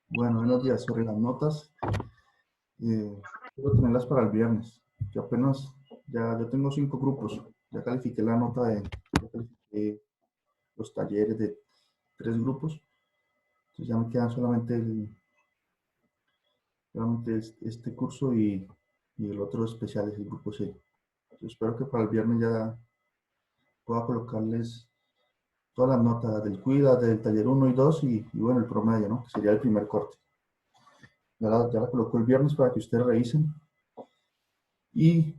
Bueno, buenos días. Sobre las notas, quiero tenerlas para el viernes. Yo apenas, ya tengo 5 grupos. Ya califiqué la nota ya califiqué los talleres de 3 grupos. Entonces ya me quedan solamente este curso y el otro especial es el grupo C. Yo espero que para el viernes ya pueda colocarles todas las notas del CUIDA, del taller 1 y 2 y bueno, el promedio, ¿no? Que sería el primer corte. Ya la coloco el viernes para que ustedes revisen. Y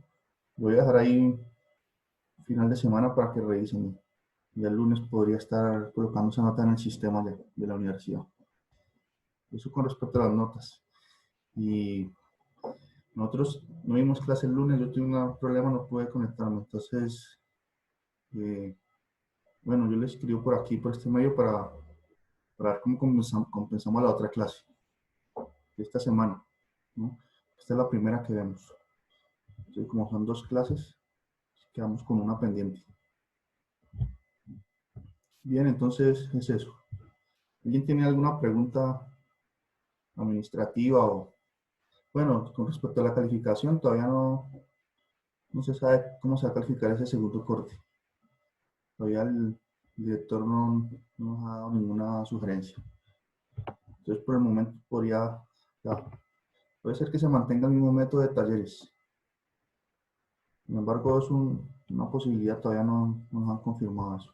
voy a dejar ahí final de semana para que revisen. Y el lunes podría estar colocando esa nota en el sistema de la universidad. Eso con respecto a las notas. Y nosotros no vimos clase el lunes, yo tuve un problema, no pude conectarme. Entonces, bueno, yo le escribo por aquí, por este medio, para ver cómo compensamos la otra clase de esta semana, ¿no? Esta es la primera que vemos. Entonces, como son 2 clases, quedamos con una pendiente. Bien, entonces es eso. ¿Alguien tiene alguna pregunta administrativa o, bueno, con respecto a la calificación? Todavía no se sabe cómo se va a calificar ese segundo corte. Todavía el director no nos ha dado ninguna sugerencia. Entonces, por el momento puede ser que se mantenga el mismo método de talleres. Sin embargo, es una posibilidad, todavía no nos han confirmado eso.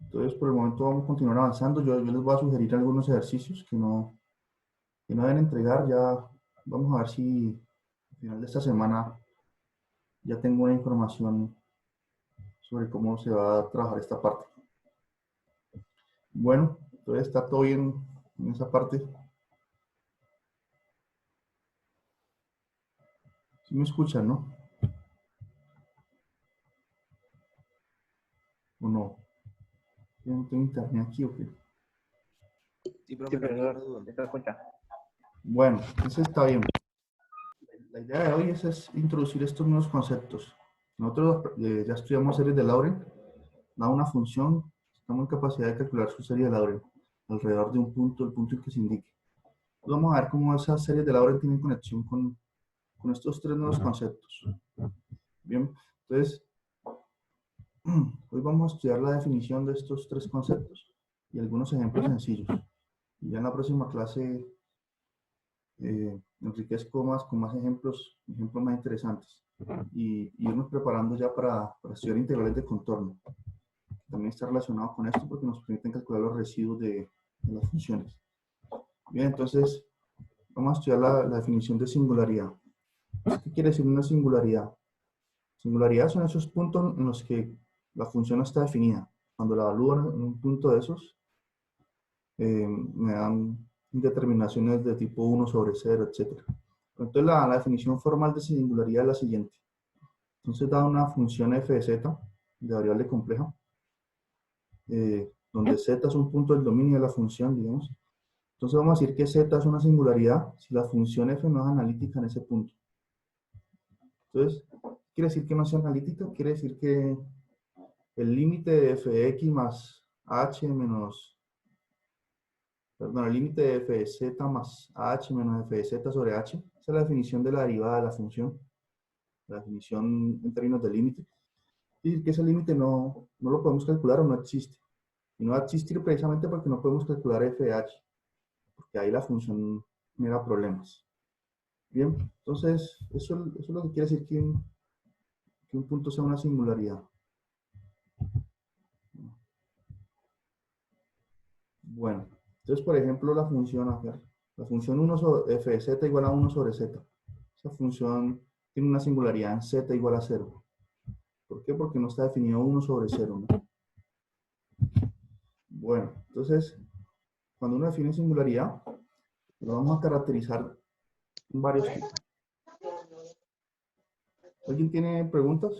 Entonces, por el momento vamos a continuar avanzando. Yo les voy a sugerir algunos ejercicios que no deben entregar. Ya vamos a ver si al final de esta semana ya tengo una información sobre cómo se va a trabajar esta parte. Bueno, entonces está todo bien en esa parte. ¿Sí me escuchan, no? ¿O no? ¿Ya no tengo internet aquí o qué? Sí, profe, no tengo duda. ¿Se escucha? Bueno, entonces está bien. La idea de hoy es introducir estos nuevos conceptos. Nosotros ya estudiamos series de Laurent. Da una función, estamos en capacidad de calcular su serie de Laurent alrededor de un punto, el punto en que se indique. Entonces vamos a ver cómo esas series de Laurent tienen conexión con estos 3 nuevos conceptos. Bien, entonces hoy vamos a estudiar la definición de estos 3 conceptos y algunos ejemplos sencillos. Y ya en la próxima clase enriquezco más con más ejemplos más interesantes y irnos preparando ya para estudiar integrales de contorno. También está relacionado con esto porque nos permiten calcular los residuos de las funciones. Bien, entonces vamos a estudiar la definición de singularidad. ¿Qué quiere decir una singularidad? Singularidad son esos puntos en los que la función no está definida. Cuando la evalúan en un punto de esos, me dan determinaciones de tipo 1 sobre 0, etc. Entonces la definición formal de singularidad es la siguiente. Entonces da una función f de z, de variable compleja, donde z es un punto del dominio de la función, digamos. Entonces vamos a decir que z es una singularidad si la función f no es analítica en ese punto. Entonces, ¿quiere decir que no sea analítica? Quiere decir que el límite de f de x más h menos, perdón, el límite de f de z más h menos f de z sobre h, esa es la definición de la derivada de la función, la definición en términos de límite. Y que ese límite no lo podemos calcular o no existe. Y no va a existir precisamente porque no podemos calcular f de h, porque ahí la función genera problemas. Bien, entonces eso es lo que quiere decir que un punto sea una singularidad. Bueno, entonces por ejemplo la función 1 sobre f de z igual a 1 sobre z. Esa función tiene una singularidad en z igual a 0. ¿Por qué? Porque no está definido 1 sobre 0, ¿no? Bueno, entonces cuando uno define singularidad, lo vamos a caracterizar en varios tipos. ¿Alguien tiene preguntas?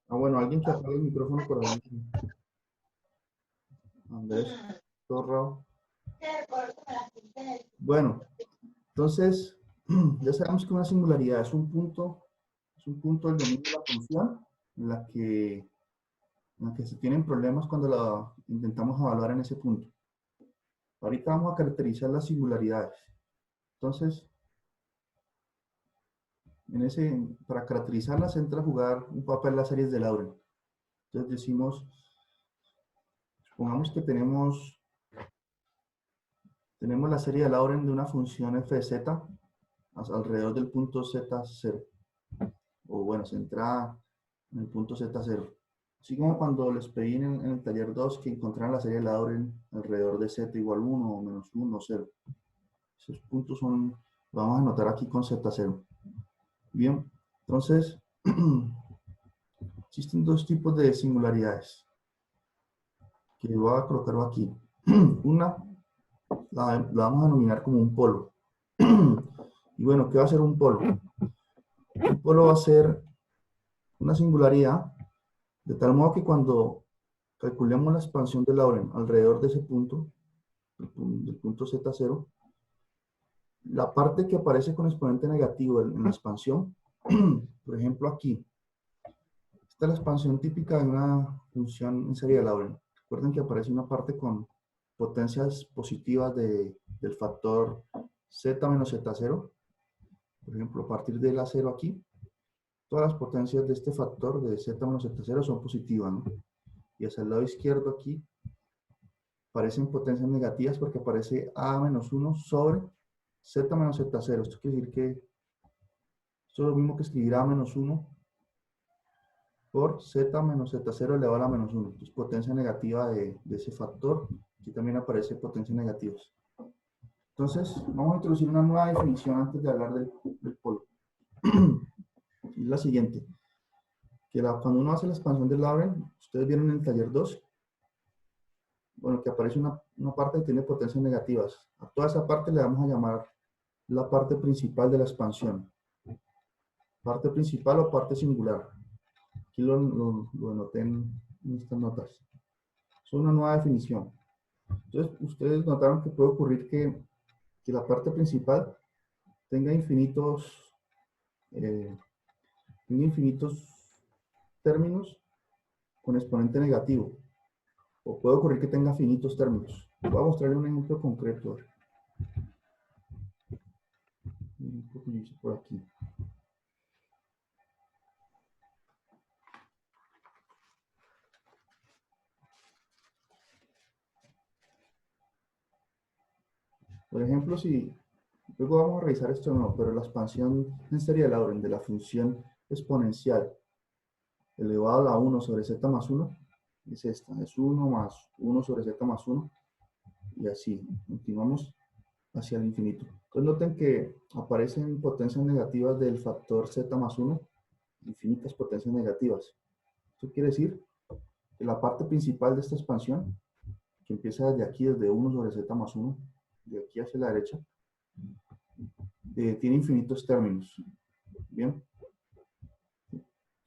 Ah, bueno, alguien que apague el micrófono por ahí. Andrés, Torrao. Bueno, entonces, ya sabemos que una singularidad es un punto del dominio de la función en la que en la que se tienen problemas cuando la intentamos evaluar en ese punto. Ahorita vamos a caracterizar las singularidades. Entonces, para caracterizarlas entra a jugar un papel las series de Laurent. Entonces decimos, supongamos que tenemos la serie de Laurent de una función f de z alrededor del punto z0. O bueno, centrada en el punto z0. Así como cuando les pedí en el taller 2 que encontraran la serie de Laurent alrededor de z igual 1 o menos 1 o 0. Esos puntos son, lo vamos a anotar aquí con z0. Bien, entonces, existen dos tipos de singularidades que voy a colocar aquí. Una la vamos a denominar como un polo. Y bueno, ¿qué va a ser un polo? Un polo va a ser una singularidad de tal modo que cuando calculemos la expansión de Laurent alrededor de ese punto, del punto z0, la parte que aparece con exponente negativo en la expansión, por ejemplo aquí, esta es la expansión típica de una función en serie de Laurent. Recuerden que aparece una parte con potencias positivas del factor z menos z0. Por ejemplo, a partir de la 0 aquí, todas las potencias de este factor de z menos z0 son positivas, ¿no? Y hacia el lado izquierdo aquí aparecen potencias negativas porque aparece a menos 1 sobre z menos z0. Esto quiere decir que esto es lo mismo que escribir a menos 1 por z menos z0 elevado a la menos 1. Entonces, potencia negativa de ese factor. Aquí también aparece potencias negativas. Entonces, vamos a introducir una nueva definición antes de hablar del polo. Y la siguiente. Que cuando uno hace la expansión de Laurent, ustedes vieron en el taller 2, bueno, que aparece una parte que tiene potencias negativas. A toda esa parte le vamos a llamar la parte principal de la expansión. Parte principal o parte singular. Aquí lo anoté en estas notas. Es una nueva definición. Entonces, ustedes notaron que puede ocurrir que la parte principal tenga infinitos términos con exponente negativo. O puede ocurrir que tenga finitos términos. Voy a mostrarle un ejemplo concreto. Por aquí. Por ejemplo, si luego vamos a revisar esto no, pero la expansión en serie de Laurent de la función exponencial elevado a la 1 sobre z más 1 es esta, es 1 más 1 sobre z más 1 y así, continuamos hacia el infinito. Entonces noten que aparecen potencias negativas del factor z más 1, infinitas potencias negativas. Esto quiere decir que la parte principal de esta expansión, que empieza desde aquí, desde 1 sobre z más 1, de aquí hacia la derecha, tiene infinitos términos. Bien.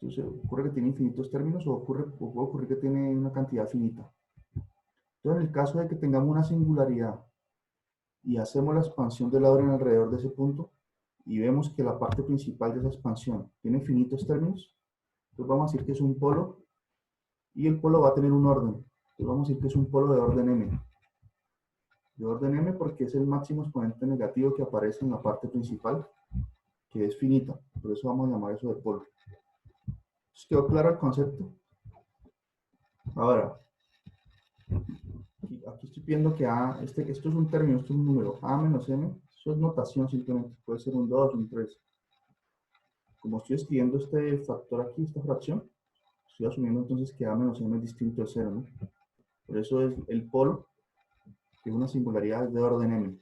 Entonces, ocurre que tiene infinitos términos o puede ocurrir que tiene una cantidad finita. Entonces, en el caso de que tengamos una singularidad y hacemos la expansión de Laurent alrededor de ese punto y vemos que la parte principal de esa expansión tiene infinitos términos, entonces vamos a decir que es un polo y el polo va a tener un orden. Entonces vamos a decir que es un polo de orden m. De orden m porque es el máximo exponente negativo que aparece en la parte principal, que es finita. Por eso vamos a llamar eso de polo. ¿Quedó claro el concepto? Ahora, aquí estoy viendo que esto es un término, esto es un número, a menos m, eso es notación simplemente, puede ser un 2, un 3. Como estoy escribiendo este factor aquí, esta fracción, estoy asumiendo entonces que a menos m es distinto de 0, ¿no? Por eso es el polo, que es una singularidad de orden m.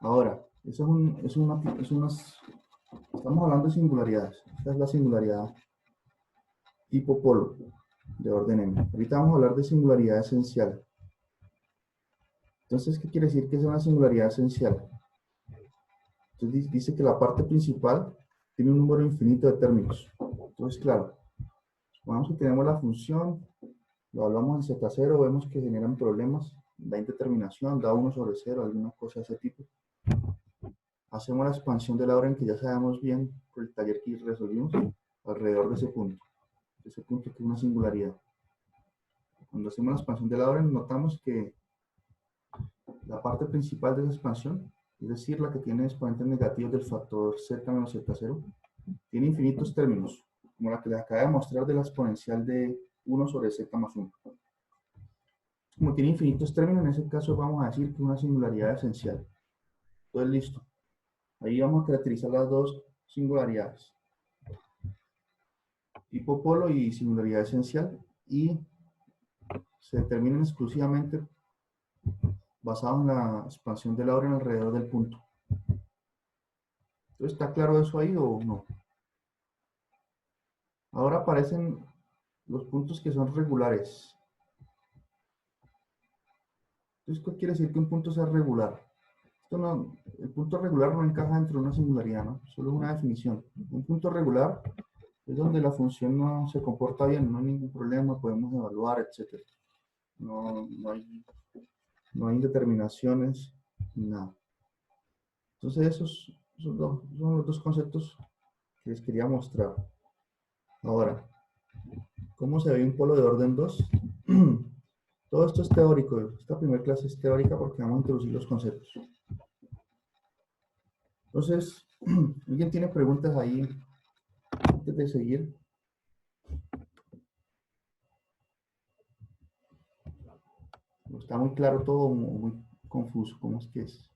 Ahora, estamos hablando de singularidades. Esta es la singularidad tipo polo de orden m. Ahorita vamos a hablar de singularidad esencial. Entonces, ¿qué quiere decir que es una singularidad esencial? Entonces dice que la parte principal tiene un número infinito de términos. Entonces, claro, supongamos que tenemos la función, lo hablamos en Z0, vemos que generan problemas, da indeterminación, da 1 sobre 0, alguna cosa de ese tipo. Hacemos la expansión de Laurent, que ya sabemos bien por el taller que resolvimos, alrededor de ese punto. ese punto que es una singularidad. Cuando hacemos la expansión de Lorentz, notamos que la parte principal de esa expansión, es decir, la que tiene exponentes negativos del factor z menos z0, tiene infinitos términos, como la que les acabo de mostrar de la exponencial de 1 sobre z más 1. Como tiene infinitos términos, en ese caso vamos a decir que es una singularidad esencial. Entonces, listo. Ahí vamos a caracterizar las dos singularidades. Tipo polo y singularidad esencial. Y se determinan exclusivamente basados en la expansión de Lorentz alrededor del punto. Entonces, ¿está claro eso ahí o no? Ahora aparecen los puntos que son regulares. Entonces, ¿qué quiere decir que un punto sea regular? Esto no, el punto regular no encaja dentro de una singularidad, ¿no? Solo es una definición. Un punto regular es donde la función no se comporta bien, no hay ningún problema, podemos evaluar, etc. No hay indeterminaciones, ni nada. Entonces, esos son los dos conceptos que les quería mostrar. Ahora, ¿cómo se ve un polo de orden 2? Todo esto es teórico. Esta primera clase es teórica porque vamos a introducir los conceptos. Entonces, ¿alguien tiene preguntas ahí antes de seguir? Está muy claro todo, muy confuso. ¿Cómo es que es?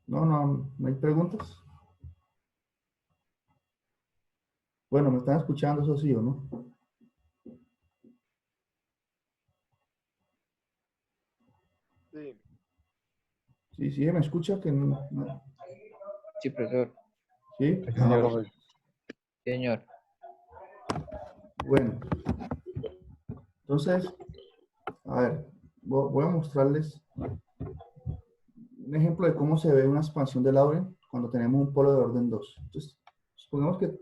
No hay preguntas. Bueno, me están escuchando, eso sí o no. Sí. Sí, me escucha que no. Sí, profesor. ¿Sí? Sí, Ah, señor. bueno. Señor. Bueno, entonces, a ver, voy a mostrarles un ejemplo de cómo se ve una expansión de Lorentz cuando tenemos un polo de orden 2. Entonces, supongamos que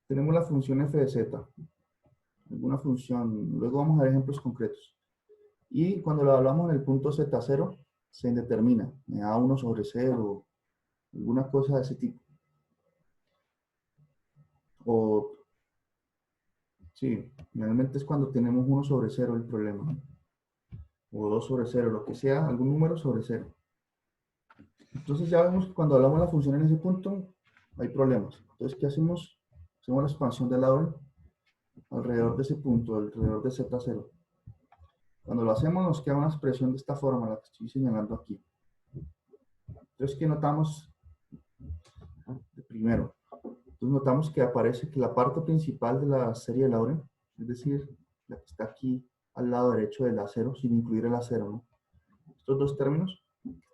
tenemos la función f de z, alguna función, luego vamos a ver ejemplos concretos. Y cuando lo hablamos en el punto z0, se indetermina, me da 1 sobre 0, alguna cosa de ese tipo. O, sí, realmente es cuando tenemos 1 sobre 0 el problema. O 2 sobre 0, lo que sea, algún número sobre 0. Entonces ya vemos que cuando hablamos de la función en ese punto, hay problemas. Entonces, ¿qué hacemos? Hacemos la expansión de Lorentz alrededor de ese punto, alrededor de z0. Cuando lo hacemos nos queda una expresión de esta forma, la que estoy señalando aquí. Entonces, ¿qué notamos? Primero, entonces notamos que aparece que la parte principal de la serie de Lorentz, es decir, la que está aquí al lado derecho del A0, sin incluir el A0, ¿no? Estos dos términos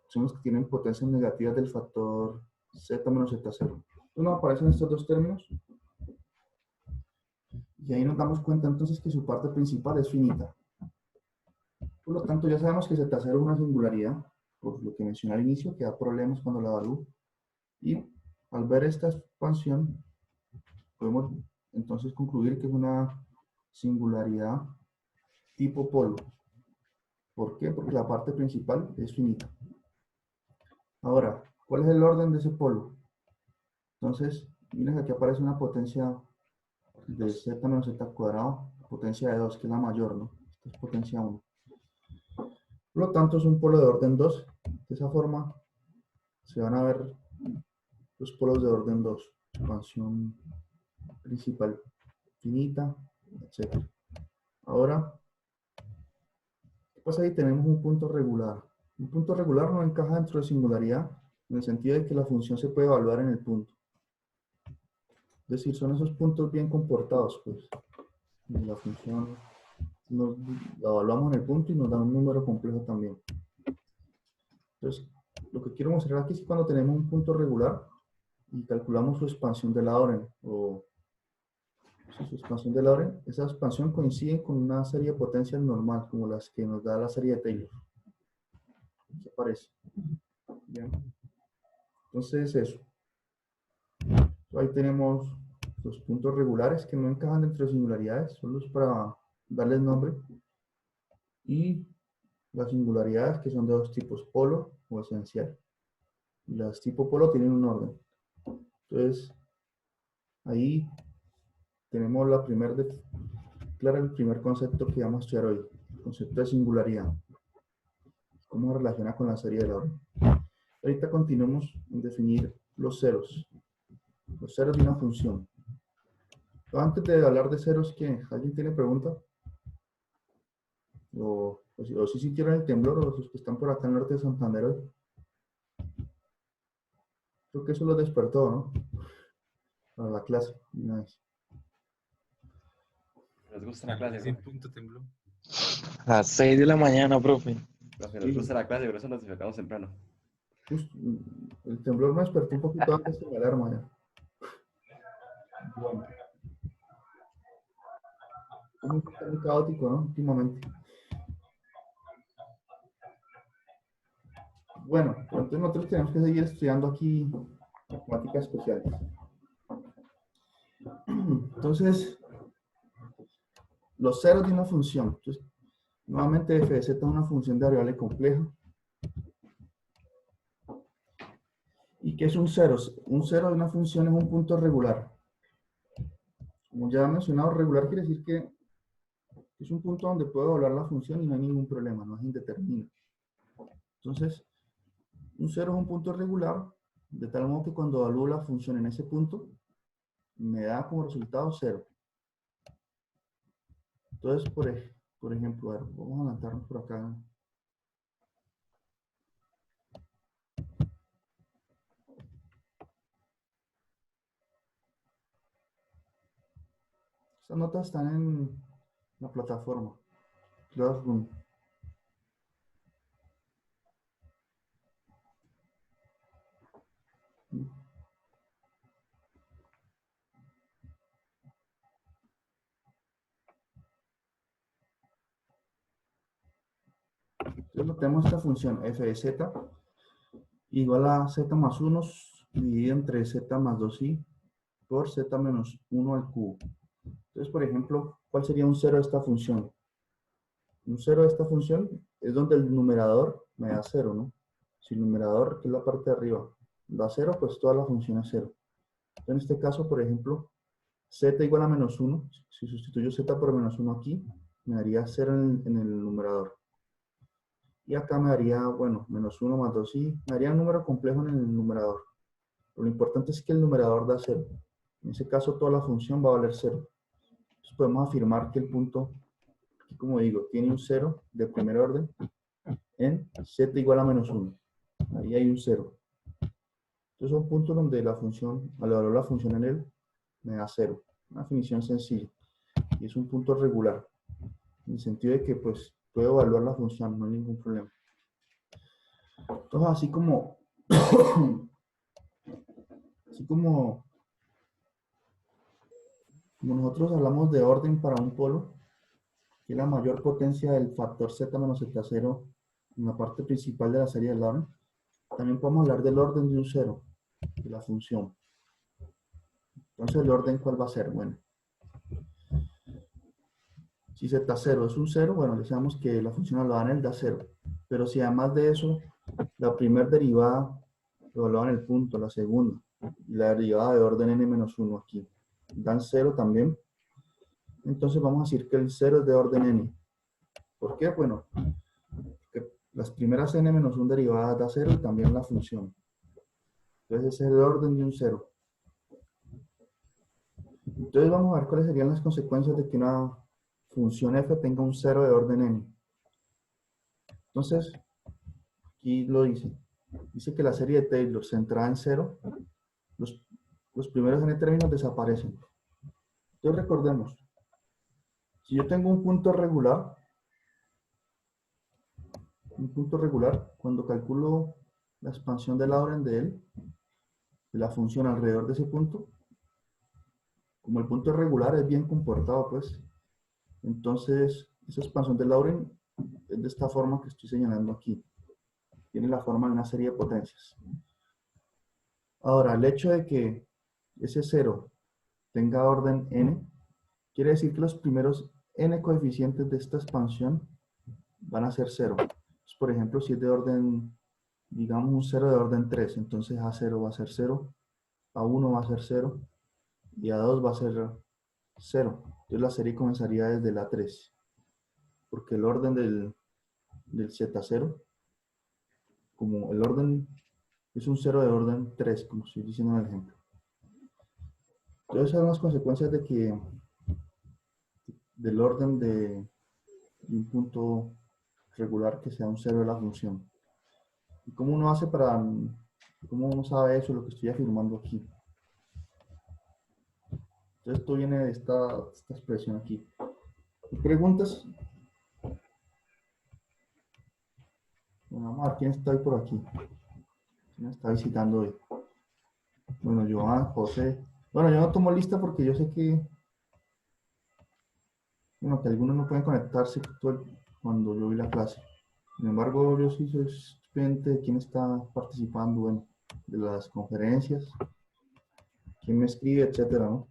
son los que tienen potencias negativas del factor z menos z0. Entonces nos aparecen estos dos términos y ahí nos damos cuenta entonces que su parte principal es finita. Por lo tanto, ya sabemos que z0 es una singularidad, por lo que mencioné al inicio, que da problemas cuando la evalúo. Y al ver esta expansión, podemos entonces concluir que es una singularidad tipo polo. ¿Por qué? Porque la parte principal es finita. Ahora, ¿cuál es el orden de ese polo? Entonces, miren que aquí aparece una potencia de z menos z cuadrado, potencia de 2, que es la mayor, ¿no? Esta es potencia 1. Por lo tanto, es un polo de orden 2. De esa forma, se van a ver los polos de orden 2. Expansión principal finita, etc. Ahora, ¿qué pasa si tenemos un punto regular? Un punto regular no encaja dentro de singularidad, en el sentido de que la función se puede evaluar en el punto. Es decir, son esos puntos bien comportados, pues. Y la función la evaluamos en el punto y nos da un número complejo también. Entonces, lo que quiero mostrar aquí es que cuando tenemos un punto regular y calculamos su expansión de Lorentz, o su expansión de Lorentz, esa expansión coincide con una serie de potencias normal, como las que nos da la serie de Taylor. ¿Qué parece? Bien. Entonces, eso. Ahí tenemos los puntos regulares que no encajan dentro de singularidades, solo es para darles nombre. Y las singularidades que son de dos tipos, polo o esencial. Las tipo polo tienen un orden. Entonces, ahí tenemos el primer concepto que vamos a estudiar hoy, el concepto de singularidad. ¿Cómo se relaciona con la serie de Laurent? Ahorita continuamos en definir los ceros de una función. Pero antes de hablar de ceros, ¿qué? ¿Alguien tiene pregunta? O si quieren el temblor, o los que están por acá en el norte de Santander hoy. Creo que eso lo despertó, ¿no? Para la clase. Nice. Nos gusta la clase, ¿En profe. punto tembló? A las 6 de la mañana, profe. Profe, nos gusta la clase, por eso nos despertamos temprano. Justo, el temblor me despertó un poquito antes que la alarma ya. Bueno. Es muy caótico, ¿no? Últimamente. Bueno, entonces nosotros tenemos que seguir estudiando aquí matemáticas especiales. Entonces, los ceros de una función. Entonces, nuevamente f de z es una función de variable compleja. ¿Y qué es un cero? Un cero de una función es un punto regular. Como ya he mencionado, regular quiere decir que es un punto donde puedo evaluar la función y no hay ningún problema, no es indeterminado. Entonces, un cero es un punto regular, de tal modo que cuando evalúo la función en ese punto, me da como resultado 0. Entonces, por ejemplo, a ver, vamos a adelantarnos por acá. Estas notas están en la plataforma Classroom. Entonces tenemos esta función f de z igual a z más 1 dividido entre z más 2i por z menos 1 al cubo. Entonces, por ejemplo, ¿cuál sería un cero de esta función? Un cero de esta función es donde el numerador me da 0, ¿no? Si el numerador, que es la parte de arriba, da 0, pues toda la función es 0. Entonces, en este caso, por ejemplo, z igual a menos 1. Si sustituyo z por menos 1 aquí, me daría 0 en el numerador. Y acá me daría, bueno, menos 1 más 2i, me daría un número complejo en el numerador. Pero lo importante es que el numerador da 0. En ese caso, toda la función va a valer 0. Entonces podemos afirmar que el punto, aquí como digo, tiene un 0 de primer orden en z igual a menos 1. Ahí hay un 0. Entonces son puntos donde la función, al evaluar la función en él, me da 0. Una definición sencilla. Y es un punto regular. En el sentido de que, pues, puedo evaluar la función, no hay ningún problema. Entonces, así como nosotros hablamos de orden para un polo, que es la mayor potencia del factor z menos z0 en la parte principal de la serie de Laurent, también podemos hablar del orden de un cero, de la función. Entonces, ¿el orden cuál va a ser? Bueno, si z0 es un 0, bueno, le sabemos que la función evaluada en él da 0. Pero si además de eso, la primera derivada evaluada en el punto, la segunda, y la derivada de orden n-1 aquí, dan 0 también, entonces vamos a decir que el 0 es de orden n. ¿Por qué? Bueno, porque las primeras n-1 derivadas da 0 y también la función. Entonces ese es el orden de un 0. Entonces vamos a ver cuáles serían las consecuencias de que una función f tenga un 0 de orden n. Entonces, aquí lo dice. Dice que la serie de Taylor centrada en 0, los primeros n términos desaparecen. Entonces recordemos, si yo tengo un punto regular, cuando calculo la expansión de Laurent de él, de la función alrededor de ese punto, como el punto es regular, es bien comportado, pues, entonces esa expansión de Laurent es de esta forma que estoy señalando aquí. Tiene la forma de una serie de potencias. Ahora, el hecho de que ese 0 tenga orden n, quiere decir que los primeros n coeficientes de esta expansión van a ser 0. Por ejemplo, si es de orden, digamos un 0 de orden 3, entonces A0 va a ser 0, A1 va a ser 0 y A2 va a ser 0. Entonces la serie comenzaría desde la 3, porque el orden del Z0, como el orden es un 0 de orden 3, como estoy diciendo en el ejemplo. Entonces, esas son las consecuencias de que del orden de un punto regular que sea un 0 de la función. ¿Y cómo uno hace cómo uno sabe eso, lo que estoy afirmando aquí? Entonces, esto viene de esta expresión aquí. ¿Preguntas? Bueno, vamos a ver quién está hoy por aquí. ¿Quién me está visitando hoy? Bueno, Joan, José. Bueno, yo no tomo lista porque yo sé que, bueno, que algunos no pueden conectarse cuando yo vi la clase. Sin embargo, yo sí soy estudiante de quién está participando, bueno, de las conferencias, quién me escribe, etcétera, ¿no?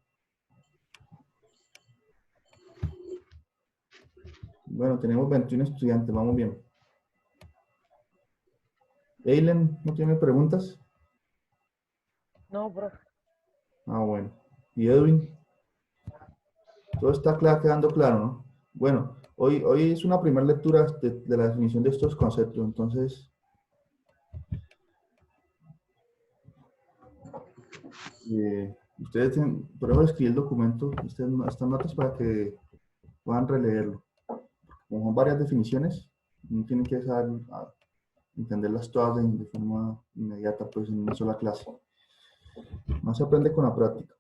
Bueno, tenemos 21 estudiantes, vamos bien. Eilen, ¿no tiene preguntas? No, profe. Ah, bueno. ¿Y Edwin? Todo está quedando claro, ¿no? Bueno, hoy es una primera lectura de la definición de estos conceptos, entonces, ustedes tienen, por eso escribí el documento, estas notas para que puedan releerlo. Como son varias definiciones, no tienen que saber entenderlas todas de forma inmediata, pues en una sola clase. No se aprende con la práctica.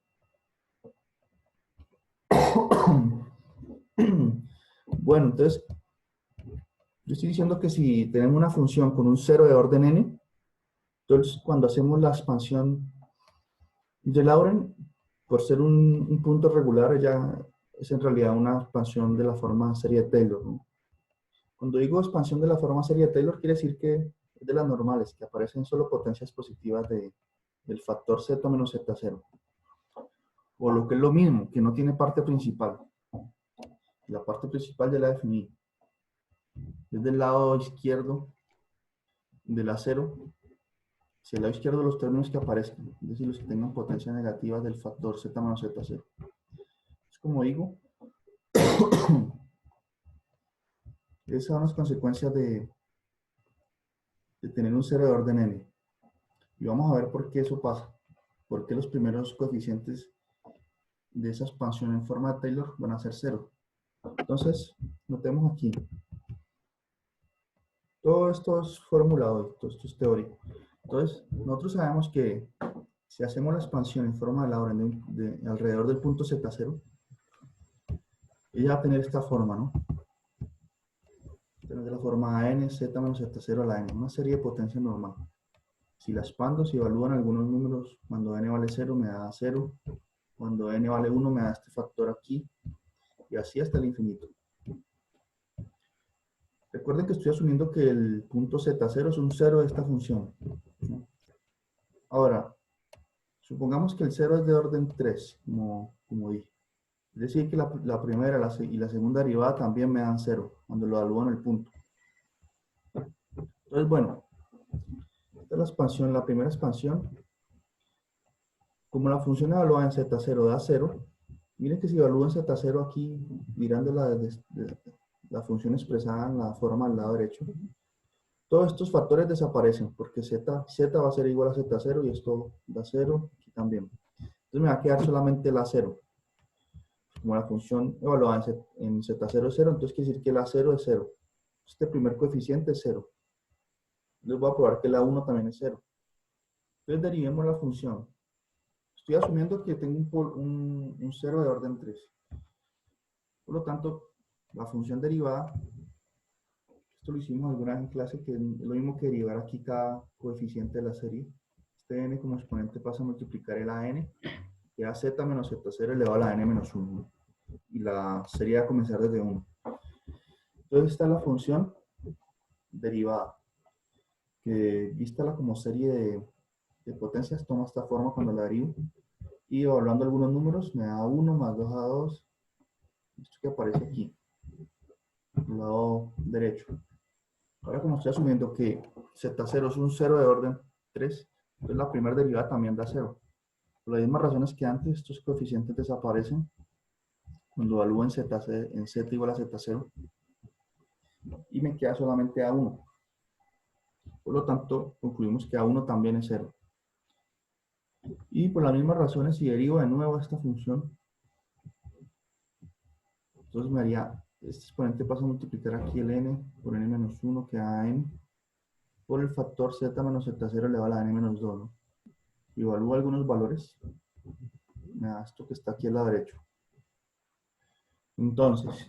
Bueno, entonces, yo estoy diciendo que si tenemos una función con un 0 de orden n, entonces cuando hacemos la expansión de Laurent, por ser un punto regular, ella es en realidad una expansión de la forma serie de Taylor, ¿no? Cuando digo expansión de la forma serie de Taylor, quiere decir que es de las normales, que aparecen solo potencias positivas del factor z menos z0. O lo que es lo mismo, que no tiene parte principal. La parte principal ya la definí. Es del lado izquierdo de la 0, hacia el lado izquierdo los términos que aparezcan, es decir, los que tengan potencia negativa del factor z menos z0. Es como digo, esas son las consecuencias de tener un 0 de orden n. Y vamos a ver por qué eso pasa. Por qué los primeros coeficientes de esa expansión en forma de Taylor van a ser 0. Entonces, notemos aquí. Todo esto es formulado, todo esto es teórico. Entonces, nosotros sabemos que si hacemos la expansión en forma de Laurent de alrededor del punto z0, ella va a tener esta forma, ¿no? Tener la forma n z menos z0 a la n, una serie de potencia normal. Si la expando, si evalúan algunos números, cuando n vale 0 me da 0, cuando n vale 1 me da este factor aquí, y así hasta el infinito. Recuerden que estoy asumiendo que el punto z0 es un 0 de esta función. Ahora, supongamos que el 0 es de orden 3, como dije. Es decir, que la primera y la segunda derivada también me dan 0 cuando lo evalúo en el punto. Entonces, bueno, esta es la expansión, la primera expansión. Como la función evaluada en z0 da 0, miren que si evalúo en z0 aquí, mirando la función expresada en la forma al lado derecho, todos estos factores desaparecen porque z va a ser igual a z0 y esto da 0 aquí también. Entonces me va a quedar solamente la 0. Como la función evaluada en z0 es 0, entonces quiere decir que la 0 es 0. Este primer coeficiente es 0. Les voy a probar que la 1 también es 0. Entonces derivemos la función. Estoy asumiendo que tengo un 0 de orden 3. Por lo tanto, la función derivada, esto lo hicimos alguna vez en clase, que es lo mismo que derivar aquí cada coeficiente de la serie. Este n como exponente pasa a multiplicar el a n, que da z menos z0 elevado a la n menos 1. Y la serie va a comenzar desde 1. Entonces esta es la función derivada, que vístala como serie de potencias, toma esta forma cuando la derivo. Y evaluando algunos números, me da 1 más 2 a 2, esto que aparece aquí, al lado derecho. Ahora como estoy asumiendo que Z0 es un 0 de orden 3, entonces la primera derivada también da 0. Por las mismas razones que antes, estos coeficientes desaparecen cuando evalúo en Z igual a Z0 y me queda solamente A1. Por lo tanto, concluimos que A1 también es 0. Y por las mismas razones, si derivo de nuevo esta función, entonces me haría, este exponente pasa a multiplicar aquí el n por n menos 1 que da n, por el factor z menos z0 elevado a la n menos 2, ¿no? Y evalúo algunos valores, me da esto que está aquí a la derecha. Entonces,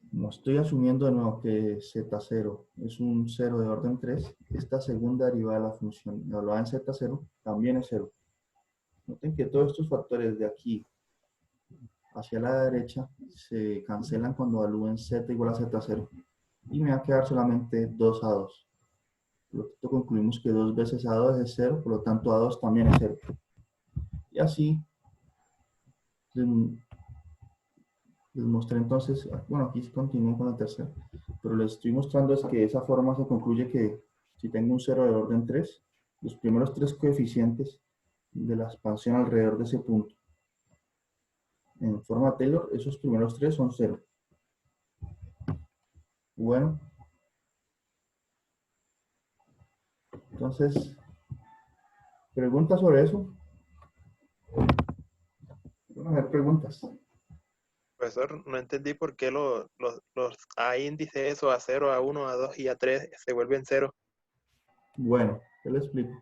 como estoy asumiendo de nuevo que z0 es un 0 de orden 3, esta segunda derivada de la función evaluada en z0 también es 0. Noten que todos estos factores de aquí hacia la derecha se cancelan cuando evalúen z igual a z0 y me va a quedar solamente 2A2. Por lo tanto, concluimos que 2 veces A2 es 0, por lo tanto A2 también es 0. Y así les mostré entonces, bueno, aquí continúo con la tercera, pero les estoy mostrando es que de esa forma se concluye que si tengo un 0 de orden 3, los primeros 3 coeficientes de la expansión alrededor de ese punto, en forma Taylor, esos primeros 3 son 0. Bueno, entonces, ¿preguntas sobre eso? Vamos a ver preguntas. Profesor, no entendí por qué los A índices o A0, A1, A2 y A3 se vuelven 0. Bueno, ¿qué le explico?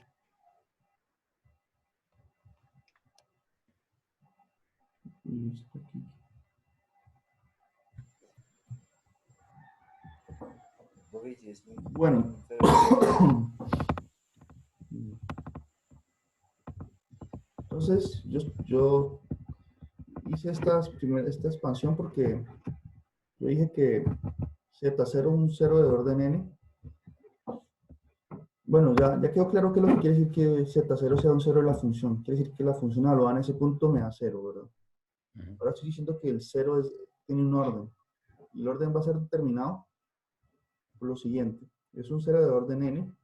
Listo, aquí. Bueno. Entonces, yo hice esta expansión porque yo dije que Z0 es un 0 de orden n. Bueno, ya quedó claro que lo que quiere decir que Z0 sea un 0 de la función. Quiere decir que la función evaluada en ese punto me da 0, ¿verdad? Ahora estoy diciendo que el 0 tiene un orden. Y el orden va a ser determinado por lo siguiente. Es un 0 de orden n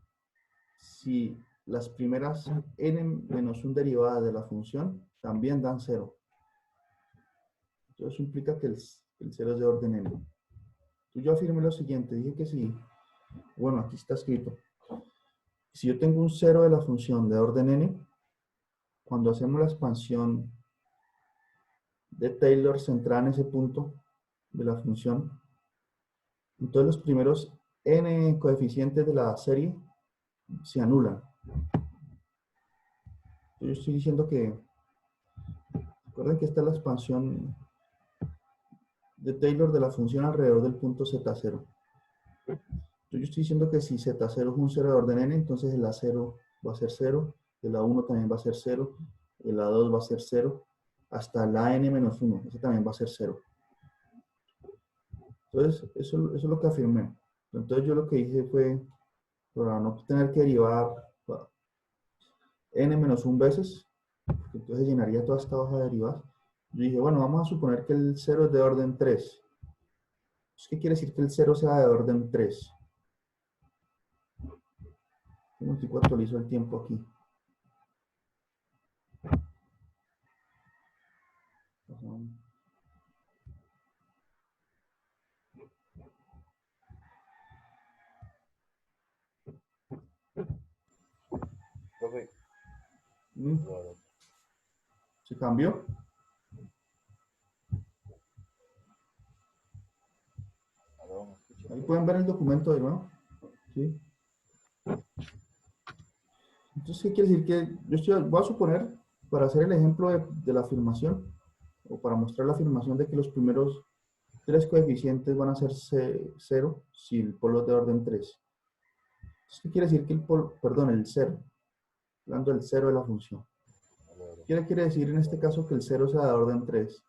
si las primeras n menos 1 derivadas de la función también dan 0. Entonces eso implica que el 0 es de orden n. Entonces yo afirmé lo siguiente, dije que si, bueno, aquí está escrito, si yo tengo un 0 de la función de orden n, cuando hacemos la expansión de Taylor centrada en ese punto de la función, entonces los primeros n coeficientes de la serie se anulan. Yo estoy diciendo que, recuerden que esta es la expansión de Taylor de la función alrededor del punto z0. Yo estoy diciendo que si z0 es un 0 de orden n, entonces el a0 va a ser 0, el a1 también va a ser 0, el a2 va a ser 0, hasta el an-1, ese también va a ser 0. Entonces, eso es lo que afirmé. Entonces yo lo que hice fue, para no tener que derivar n-1 veces, entonces llenaría toda esta hoja de derivadas. Yo dije, bueno, vamos a suponer que el 0 es de orden 3. ¿Qué quiere decir que el 0 sea de orden 3? Un tipo actualizo el tiempo aquí. ¿Se cambió? Ahí pueden ver el documento de nuevo. ¿Sí? Entonces, ¿qué quiere decir? Que voy a suponer, para hacer el ejemplo de la afirmación, o para mostrar la afirmación de que los primeros 3 coeficientes van a ser 0 si el polo es de orden 3. Entonces, ¿qué quiere decir que el 0, hablando del 0 de la función? ¿Qué quiere decir en este caso que el 0 sea de orden 3?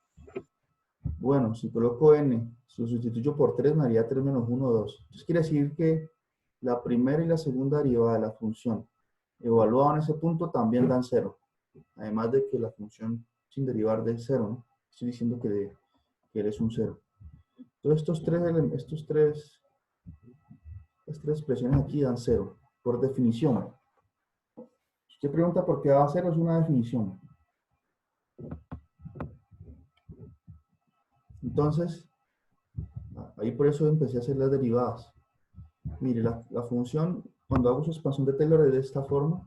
Bueno, si coloco n, lo sustituyo por 3, me haría 3 menos 1, 2. Entonces quiere decir que la primera y la segunda derivada de la función evaluada en ese punto también dan 0. Además de que la función sin derivar de 0, ¿no? Estoy diciendo que eres un 0. Entonces estos tres Las tres expresiones aquí dan 0, por definición. Si usted pregunta por qué da 0, es una definición. Entonces, ahí por eso empecé a hacer las derivadas. Mire, la función, cuando hago su expansión de Taylor es de esta forma.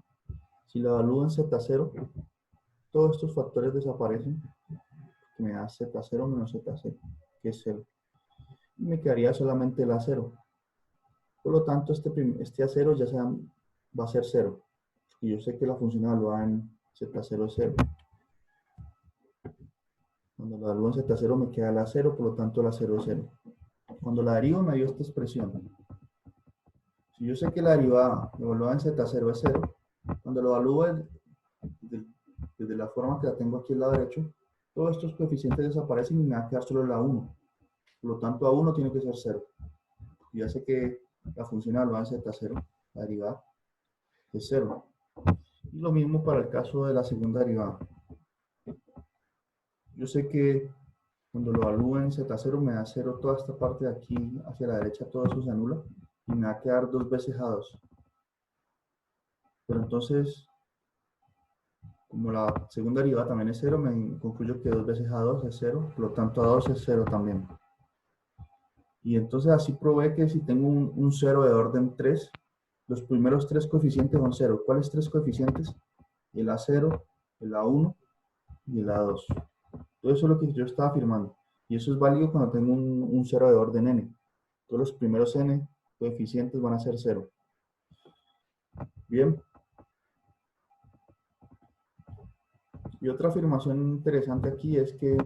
Si la evalúo en Z0, todos estos factores desaparecen, que me da Z0 menos Z0, que es 0. Y me quedaría solamente el A0. Por lo tanto, este A0 ya va a ser 0. Y yo sé que la función evaluada en Z0 es 0. Cuando la evalúo en Z0 me queda el A0, por lo tanto el A0 es 0. Cuando la derivo me dio esta expresión. Si yo sé que la derivada evaluada en Z0 es 0, cuando lo evalúo desde la forma que la tengo aquí al lado derecho, todos estos coeficientes desaparecen y me va a quedar solo la 1. Por lo tanto, A1 tiene que ser 0. Yo ya sé que la función evaluada en Z0, la derivada, es 0. Y lo mismo para el caso de la segunda derivada. Yo sé que cuando lo evalúo en Z0 me da 0 toda esta parte de aquí hacia la derecha, todo eso se anula y me va a quedar 2 veces A2. Pero entonces, como la segunda derivada también es 0, me concluyo que 2 veces A2 es 0, por lo tanto A2 es 0 también. Y entonces así probé que si tengo un 0 de orden 3, los primeros 3 coeficientes son 0. ¿Cuáles 3 coeficientes? El A0, el A1 y el A2. Todo eso es lo que yo estaba afirmando. Y eso es válido cuando tengo un 0 de orden n. Todos los primeros n coeficientes van a ser 0. Bien. Y otra afirmación interesante aquí es que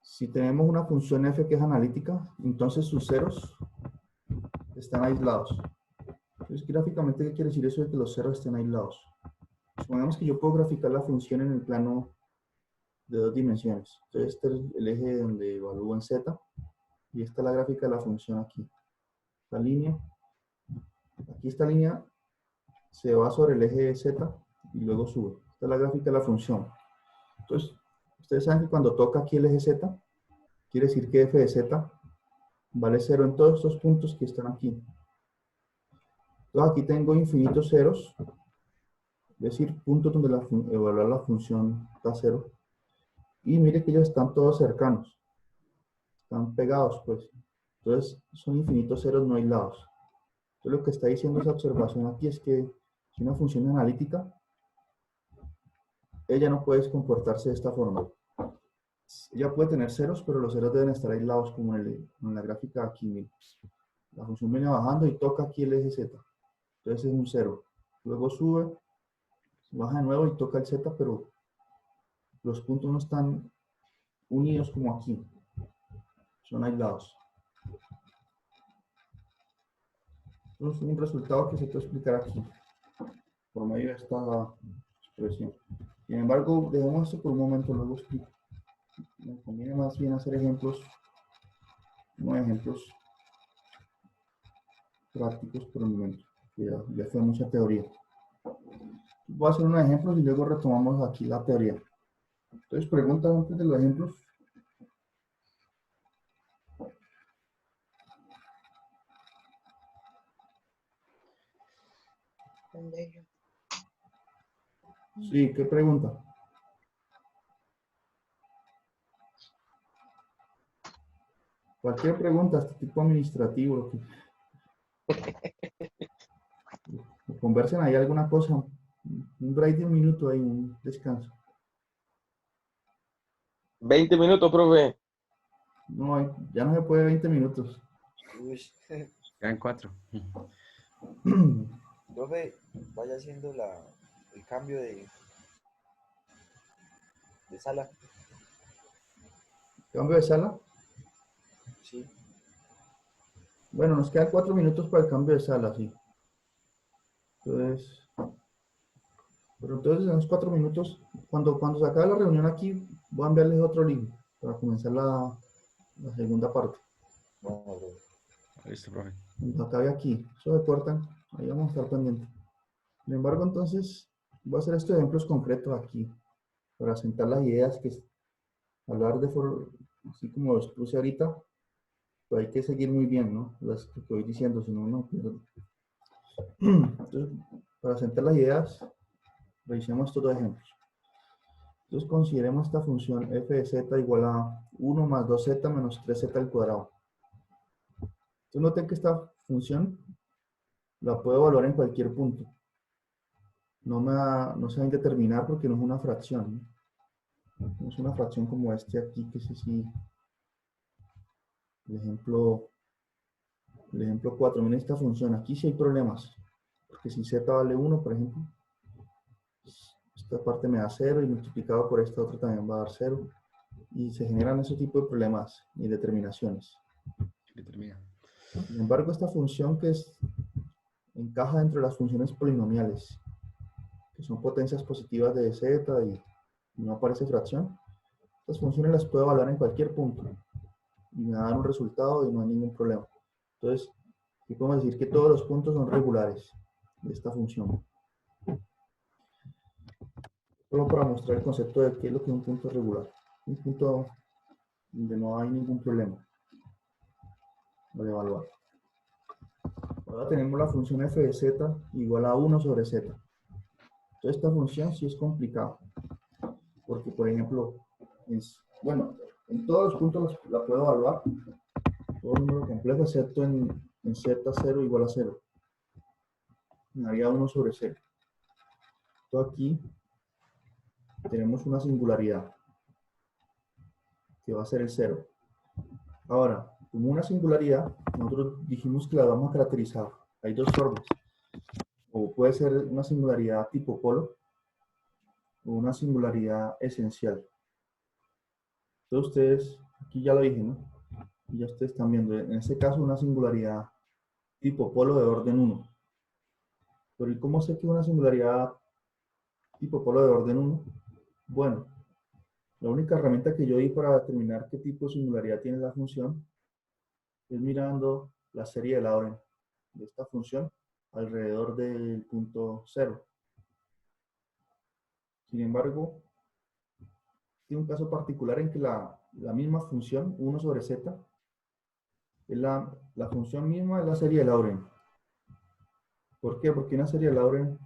si tenemos una función f que es analítica, entonces sus ceros están aislados. Entonces, gráficamente, ¿qué quiere decir eso de que los ceros estén aislados? Supongamos que yo puedo graficar la función en el plano de 2 dimensiones. Entonces, este es el eje donde evalúo en z, y esta es la gráfica de la función aquí. Esta línea, aquí esta línea se va sobre el eje z y luego sube. Esta es la gráfica de la función. Entonces, ustedes saben que cuando toca aquí el eje z, quiere decir que f de z vale 0 en todos estos puntos que están aquí. Entonces, aquí tengo infinitos ceros, es decir, puntos donde evaluar la función da 0. Y mire que ellos están todos cercanos. Están pegados, pues. Entonces, son infinitos ceros no aislados. Entonces, lo que está diciendo esa observación aquí es que si una función es analítica, ella no puede comportarse de esta forma. Ella puede tener ceros, pero los ceros deben estar aislados, como en la gráfica aquí. Mire. La función viene bajando y toca aquí el eje z. Entonces es un 0. Luego sube, baja de nuevo y toca el z, pero los puntos no están unidos como aquí. Son aislados. Entonces, un resultado que se puede explicar aquí, por medio de esta expresión. Sin embargo, dejemos esto por un momento, luego explico. Me conviene más bien hacer ejemplos, no ejemplos prácticos por el momento, que ya fue mucha teoría. Voy a hacer unos ejemplos y luego retomamos aquí la teoría. Entonces, preguntas antes de los ejemplos. Sí, ¿qué pregunta? Cualquier pregunta, este tipo administrativo, lo que... conversen ahí alguna cosa, un break de un minuto ahí, un descanso. 20 minutos, profe. No, ya no se puede 20 minutos. Uy, Quedan 4. profe, vaya haciendo el cambio de sala. ¿Cambio de sala? Sí. Bueno, nos quedan 4 minutos para el cambio de sala, sí. Entonces, pero entonces en los 4 minutos, cuando se acabe la reunión aquí, voy a enviarles otro link para comenzar la segunda parte. Bueno, profe. Listo, profe. Cuando acabe aquí, eso se cortan, ahí vamos a estar pendientes. Sin embargo, entonces, voy a hacer estos ejemplos concretos aquí, para sentar las ideas, que hablar de así como los puse ahorita, Pero hay que seguir muy bien, ¿no? Lo que voy diciendo, si no, no pierdo. Entonces, para sentar las ideas, revisemos estos dos ejemplos. Entonces, consideremos esta función f de z igual a 1 más 2z menos 3z al cuadrado. Entonces, noten que esta función la puedo evaluar en cualquier punto. No se va a indeterminar porque no es una fracción, ¿no? No es una fracción como este aquí, que es así. El ejemplo 4, miren esta función. Aquí sí hay problemas. Porque si z vale 1, por ejemplo, esta parte me da 0 y multiplicado por esta otra también va a dar 0. Y se generan ese tipo de problemas y determinaciones. Determina. Sin embargo, esta función encaja dentro de las funciones polinomiales, que son potencias positivas de z y no aparece fracción. Estas funciones las puedo evaluar en cualquier punto y me va a dar un resultado y no hay ningún problema. Entonces, aquí podemos decir que todos los puntos son regulares de esta función. Solo para mostrar el concepto de qué es lo que es un punto regular. Un punto donde no hay ningún problema al evaluar. Ahora tenemos la función f de z igual a 1 sobre z. Entonces esta función sí es complicada. Porque, por ejemplo, en todos los puntos la puedo evaluar. Todo número complejo, excepto en z0 igual a 0. Me daría 1 sobre 0. Entonces aquí tenemos una singularidad, que va a ser el 0. Ahora, como una singularidad, nosotros dijimos que la vamos a caracterizar. Hay dos formas. O puede ser una singularidad tipo polo, o una singularidad esencial. Entonces ustedes, aquí ya lo dije, ¿no? Y ya ustedes están viendo, en este caso una singularidad tipo polo de orden 1. Pero ¿y cómo sé que es una singularidad tipo polo de orden 1? Bueno, la única herramienta que yo di para determinar qué tipo de singularidad tiene la función es mirando la serie de Laurent de esta función alrededor del punto 0. Sin embargo, tiene un caso particular en que la misma función, 1 sobre z, es la función misma de la serie de Laurent. ¿Por qué? Porque una serie de Laurent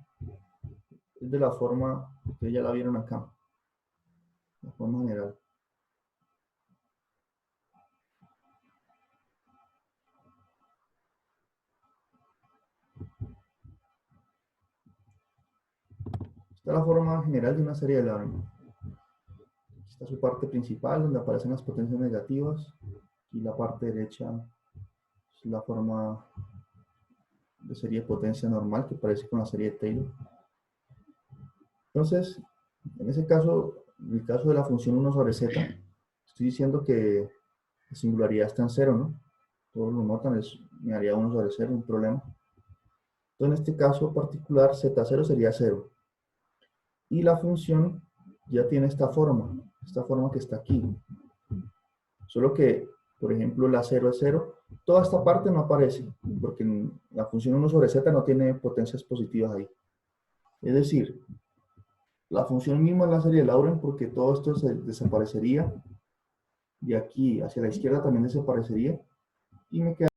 es de la forma que ya la vieron acá, la forma general. Esta es la forma general de una serie de Laurent. Esta es su parte principal, donde aparecen las potencias negativas, y la parte derecha es la forma de serie de potencia normal que aparece con la serie de Taylor. Entonces, en ese caso, en el caso de la función 1 sobre z, estoy diciendo que la singularidad está en 0, ¿no? Todos lo notan, me haría 1 sobre 0, un problema. Entonces, en este caso particular, z0 sería 0. Y la función ya tiene esta forma que está aquí. Solo que, por ejemplo, la 0 es 0. Toda esta parte no aparece, porque la función 1 sobre z no tiene potencias positivas ahí. Es decir, la función misma es la serie de Laurent porque todo esto desaparecería. De aquí hacia la izquierda también desaparecería. Y me quedaría